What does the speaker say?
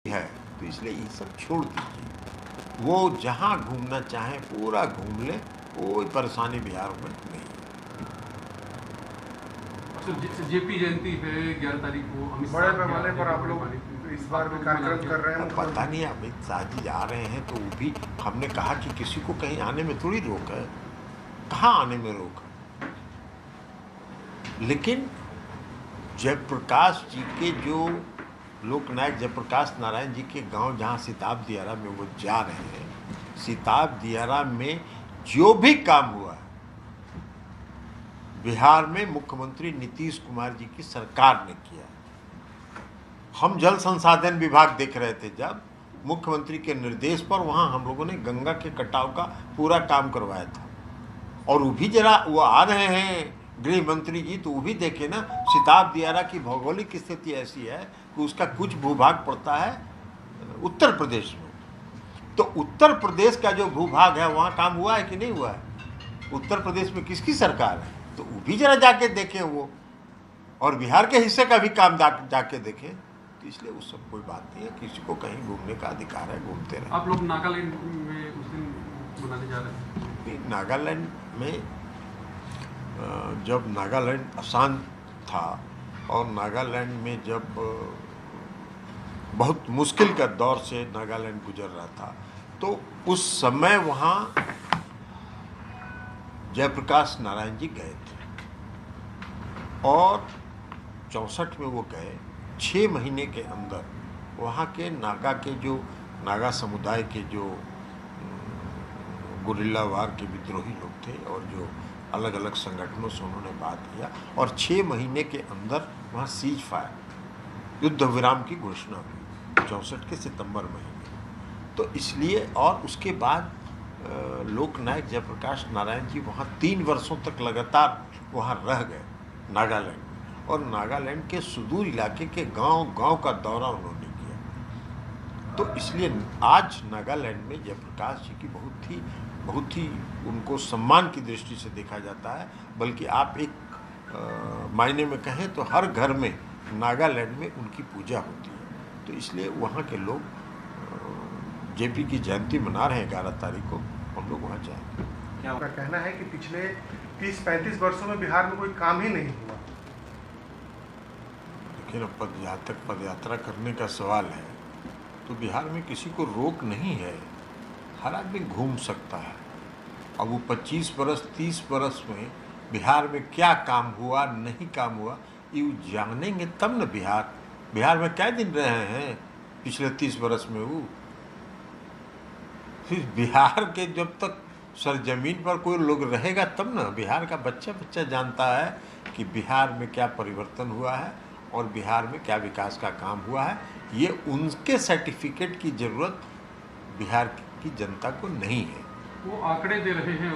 है, तो इसलिए ये सब छोड़ दीजिए। वो जहाँ घूमना चाहे पूरा घूम ले, कोई परेशानी बिहार में नहीं। जेपी जयंती है 11 तारीख को, बड़े पैमाने पर आप लोग इस बार भी कार्यक्रम कर रहे हैं। पता नहीं अमित शाह जी आ रहे हैं, तो वो भी हमने कहा कि किसी को कहीं आने में थोड़ी रोक है, कहाँ आने में रोक है। लेकिन जयप्रकाश जी के जो लोकनायक जयप्रकाश नारायण जी के गांव जहां सिताब दियारा में वो जा रहे हैं, सिताब दियारा में जो भी काम हुआ बिहार में मुख्यमंत्री नीतीश कुमार जी की सरकार ने किया। हम जल संसाधन विभाग देख रहे थे, जब मुख्यमंत्री के निर्देश पर वहां हम लोगों ने गंगा के कटाव का पूरा काम करवाया था। और वो भी जरा वो आ रहे हैं गृह मंत्री जी, तो वो भी देखे ना, सिताब दियारा की भौगोलिक स्थिति ऐसी है कि उसका कुछ भूभाग पड़ता है उत्तर प्रदेश में। तो उत्तर प्रदेश का जो भूभाग है वहाँ काम हुआ है कि नहीं हुआ है? उत्तर प्रदेश में किसकी सरकार है? तो वो भी जरा जाके देखें वो, और बिहार के हिस्से का भी काम जाके देखें। तो इसलिए उस सब कोई बात नहीं है, किसी को कहीं घूमने का अधिकार है, घूमते रहे। आप लोग नागालैंड में उस दिन मनाने जा रहे हैं? नागालैंड में जब नागालैंड अशांत था और नागालैंड में जब बहुत मुश्किल का दौर से नागालैंड गुजर रहा था, तो उस समय वहाँ जयप्रकाश नारायण जी गए थे और 64 में वो गए। 6 महीने के अंदर वहाँ के नागा के जो नागा समुदाय के जो गुरिल्ला वार के विद्रोही लोग थे और जो अलग अलग संगठनों से उन्होंने बात किया, और 6 महीने के अंदर वहाँ सीज फायर युद्ध विराम की घोषणा हुई 64 के सितंबर महीने। तो इसलिए, और उसके बाद लोकनायक जयप्रकाश नारायण जी वहाँ 3 वर्षों तक लगातार वहाँ रह गए नागालैंड में, और नागालैंड के सुदूर इलाके के गांव का दौरा उन्होंने किया। तो इसलिए आज नागालैंड में जयप्रकाश जी की बहुत ही उनको सम्मान की दृष्टि से देखा जाता है। बल्कि आप एक मायने में कहें तो हर घर में नागालैंड में उनकी पूजा होती है। तो इसलिए वहाँ के लोग जेपी की जयंती मना रहे हैं 11 तारीख को, हम लोग वहाँ जाएंगे। क्या आपका कहना है कि पिछले 30-35 वर्षों में बिहार में कोई काम ही नहीं हुआ? लेकिन अब जहाँ तक पदयात्रा करने का सवाल है, तो बिहार में किसी को रोक नहीं है, हर आदमी घूम सकता है। अब वो 25 बरस 30 बरस में बिहार में क्या काम हुआ नहीं काम हुआ, ये जानेंगे तब न। बिहार में क्या दिन रहे हैं पिछले 30 बरस में? वो फिर बिहार के जब तक सरजमीन पर कोई लोग रहेगा तब ना बिहार का बच्चा जानता है कि बिहार में क्या परिवर्तन हुआ है और बिहार में क्या विकास का काम हुआ है। ये उनके सर्टिफिकेट की ज़रूरत बिहार की जनता को नहीं है। वो आंकड़े दे रहे हैं।